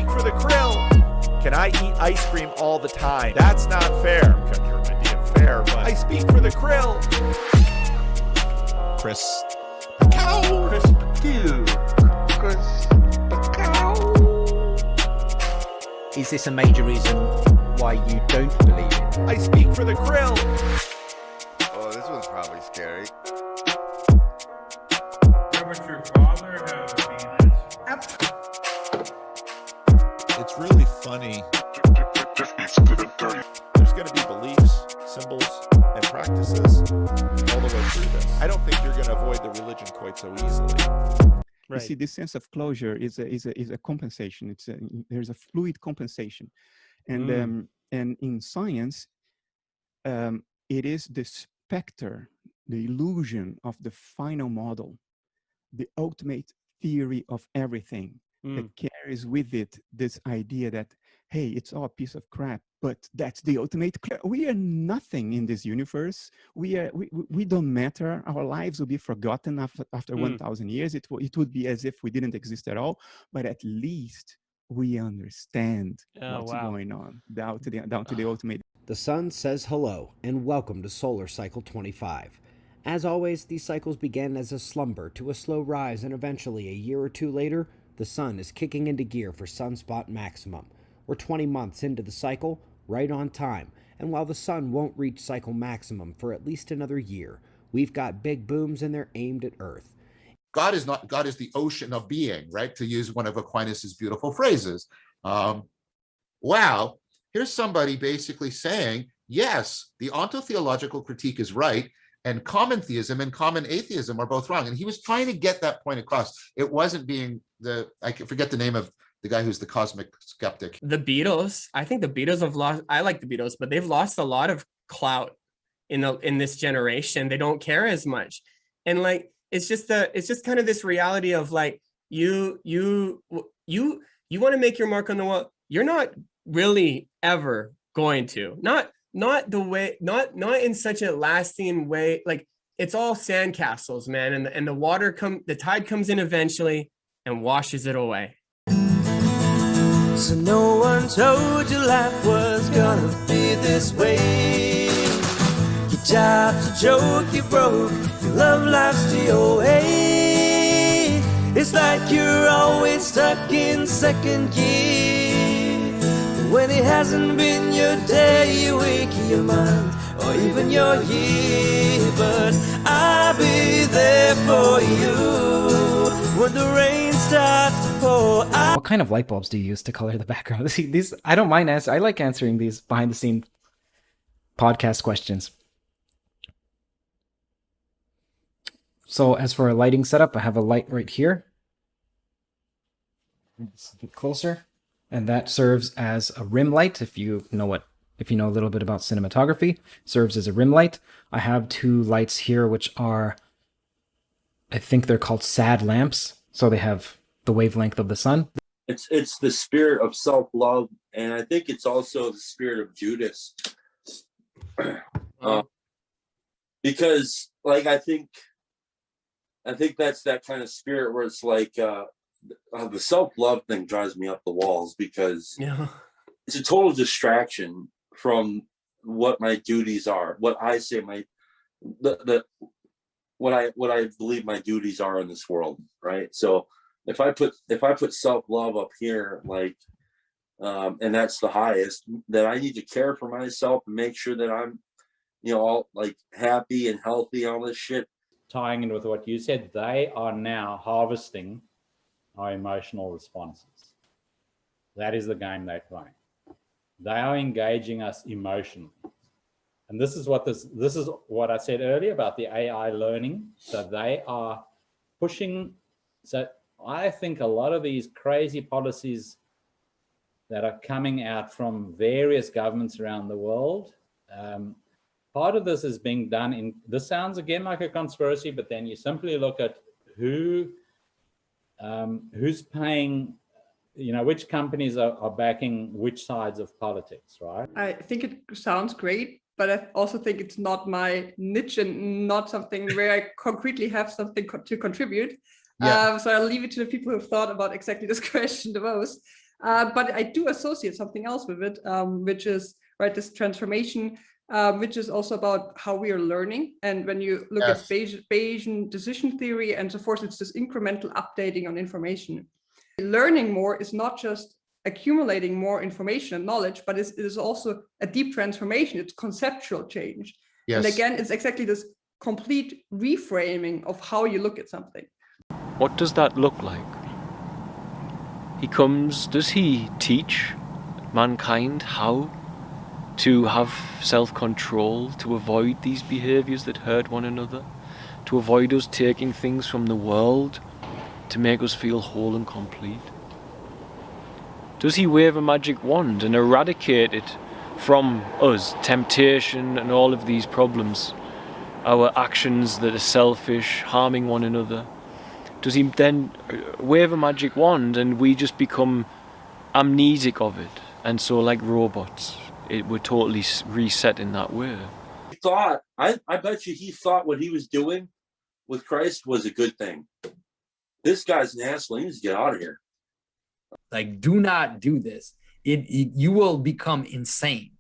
speak for the krill. Can I eat ice cream all the time? That's not fair. You're Indian fair, but I speak for the krill. Chris. Cow. Chris. Dude. Chris. Cow. Is this a major reason why you don't believe it? I speak for the krill. Oh, this one's probably scary. Would your father have a penis? It's really funny. There's going to be beliefs, symbols, and practices all the way through this. I don't think you're going to avoid the religion quite so easily. Right. You see, this sense of closure is a compensation. There's a fluid compensation, and in science, it is the specter, the illusion of the final model, the ultimate theory of everything that carries with it this idea that, hey, it's all a piece of crap, but that's the ultimate. We are nothing in this universe. We don't matter. Our lives will be forgotten after 1,000 years. It would be as if we didn't exist at all, but at least we understand what's going on down to the ultimate. The sun says hello and welcome to Solar Cycle 25. As always, these cycles begin as a slumber to a slow rise, and eventually, a year or two later, the sun is kicking into gear for sunspot maximum. We're 20 months into the cycle, right on time, and while the sun won't reach cycle maximum for at least another year, we've got big booms and they're aimed at Earth. God is the ocean of being, right? To use one of Aquinas's beautiful phrases. Wow, here's somebody basically saying, yes, the ontotheological critique is right, and common theism and common atheism are both wrong. And he was trying to get that point across. It wasn't being I forget the name of the guy who's the cosmic skeptic. The Beatles. I think the Beatles have lost. I like the Beatles, but they've lost a lot of clout in this generation. They don't care as much, and like it's just kind of this reality of like you want to make your mark on the wall. You're not really ever going to not the way not in such a lasting way. Like it's all sandcastles, man, and the tide comes in eventually and washes it away. So no one told you life was gonna be this way. Your job's a joke you broke, your love life's to your way. It's like you're always stuck in second gear. But when it hasn't been your day, your week, your month, or even your year. But I'll be there for you when the rain starts to pour. What kind of light bulbs do you use to color the background? See, these I don't mind I like answering these behind the scene podcast questions. So as for a lighting setup, I have a light right here. It's a bit closer, and that serves as a rim light. If you know a little bit about cinematography, serves as a rim light. I have two lights here, which are, I think they're called sad lamps. So they have the wavelength of the sun. It's the spirit of self-love, and I think it's also the spirit of Judas. Because like I think that's that kind of spirit where it's like the self-love thing drives me up the walls, because it's a total distraction from what my duties are, what I say what I believe my duties are in this world, right? So if I put self-love up here, like and that's the highest, then I need to care for myself and make sure that I'm all like happy and healthy, all this shit. Tying in with what you said, they are now harvesting our emotional responses. That is the game they're playing. They are engaging us emotionally. And this is what I said earlier about the AI learning. So they are pushing. So I think a lot of these crazy policies that are coming out from various governments around the world, part of this is being done this sounds again like a conspiracy, but then you simply look at who's paying, which companies are backing which sides of politics, right? I think it sounds great, but I also think it's not my niche and not something where I concretely have something to contribute. So I'll leave it to the people who've thought about exactly this question the most. But I do associate something else with it, which is this transformation, which is also about how we are learning. And when you look at Bayesian decision theory and so forth, it's this incremental updating on information. Learning more is not just accumulating more information and knowledge, but it is also a deep transformation. It's conceptual change. Yes. And again, it's exactly this complete reframing of how you look at something. What does that look like? He comes, does he teach mankind how to have self-control, to avoid these behaviors that hurt one another, to avoid us taking things from the world to make us feel whole and complete? Does he wave a magic wand and eradicate it from us, temptation and all of these problems, our actions that are selfish, harming one another? Does he then wave a magic wand and we just become amnesic of it? And so like robots, we're totally reset in that way. He thought, I bet you he thought what he was doing with Christ was a good thing. This guy's an asshole. He needs to get out of here. Like, do not do this. You will become insane.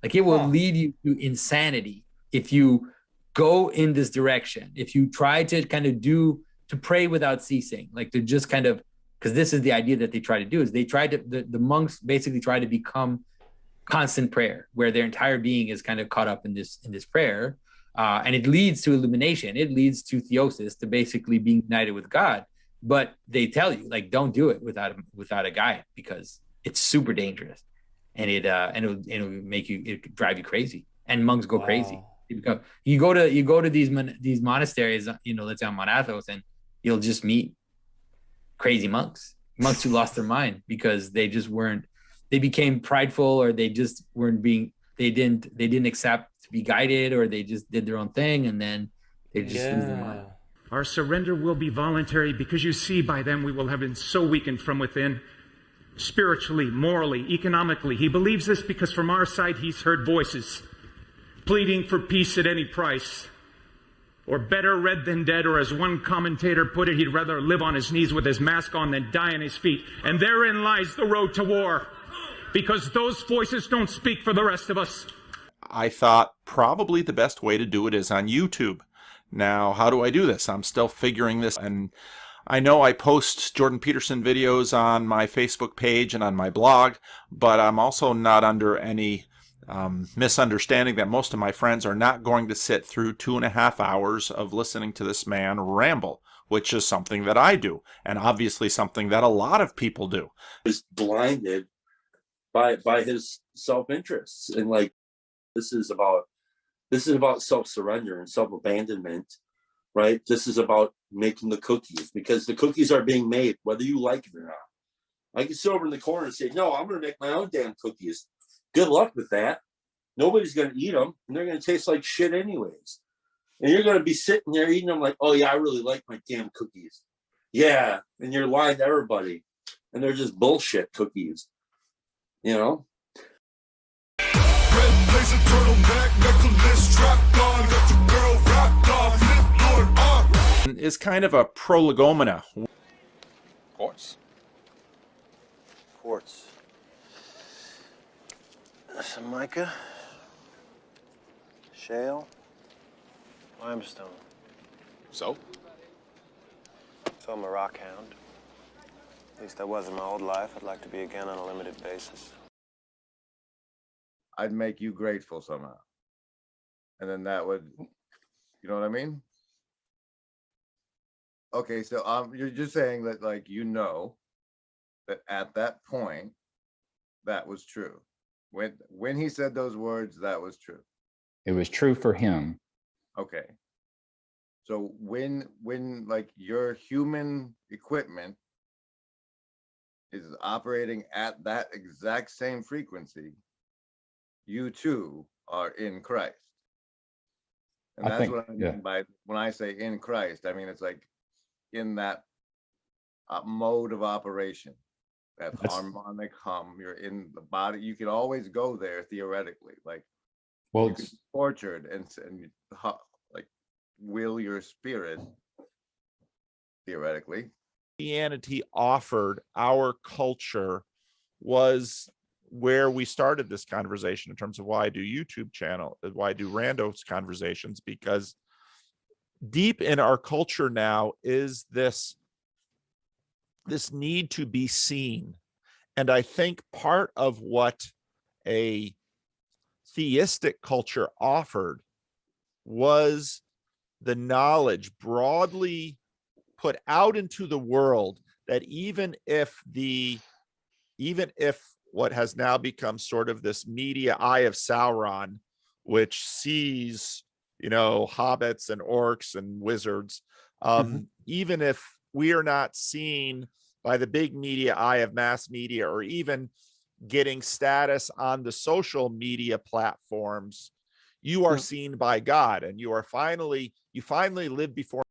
Like, it will lead you to insanity if you go in this direction. If you try to kind of to pray without ceasing, like to just kind of, because this is the idea that they try to do, is they try to, the monks basically try to become constant prayer, where their entire being is kind of caught up in this prayer. And it leads to illumination. It leads to theosis, to basically being united with God. But they tell you, like, don't do it without a guide, because it's super dangerous, and it'll make you, it drive you crazy, and monks go crazy. You go to these monasteries, let's say on Mount Athos, and you'll just meet crazy monks who lost their mind because they became prideful, or they just they didn't accept to be guided, or they just did their own thing, and then they just lose their mind. Our surrender will be voluntary, because you see, by then we will have been so weakened from within, spiritually, morally, economically. He believes this because from our side he's heard voices pleading for peace at any price, or better red than dead, or as one commentator put it, he'd rather live on his knees with his mask on than die on his feet. And therein lies the road to war, because those voices don't speak for the rest of us. I thought probably the best way to do it is on YouTube. Now, how do I do this? I'm still figuring this, and I know I post Jordan Peterson videos on my Facebook page and on my blog, but I'm also not under any misunderstanding that most of my friends are not going to sit through 2.5 hours of listening to this man ramble, which is something that I do, and obviously something that a lot of people do. He's blinded by his self-interests, and like this is about self-surrender and self-abandonment, right? This is about making the cookies, because the cookies are being made, whether you like it or not. I can sit over in the corner and say, no, I'm going to make my own damn cookies. Good luck with that. Nobody's going to eat them, and they're going to taste like shit anyways. And you're going to be sitting there eating them like, oh yeah, I really like my damn cookies. Yeah, and you're lying to everybody. And they're just bullshit cookies, you know? Is kind of a prolegomena. Quartz. Quartz. Some mica. Shale. Limestone. So I'm a rockhound. At least I was in my old life. I'd like to be again on a limited basis. I'd make you grateful somehow. And then that would, you know what I mean? Okay, so you're just saying that, like, you know that at that point, that was true. When he said those words, that was true. It was true for him. Okay. So when like your human equipment is operating at that exact same frequency, you too are in Christ. And that's what I mean by when I say in Christ, I mean, it's like in that mode of operation, that harmonic hum, you're in the body. You can always go there theoretically, like, well, you could be tortured and like will your spirit theoretically. Christianity offered our culture was where we started this conversation in terms of why I do YouTube channel, why I do Randos conversations, because deep in our culture now is this need to be seen. And I think part of what a theistic culture offered was the knowledge broadly put out into the world that even if what has now become sort of this media eye of Sauron, which sees, hobbits and orcs and wizards, even if we are not seen by the big media eye of mass media, or even getting status on the social media platforms, you are seen by God, and you finally live before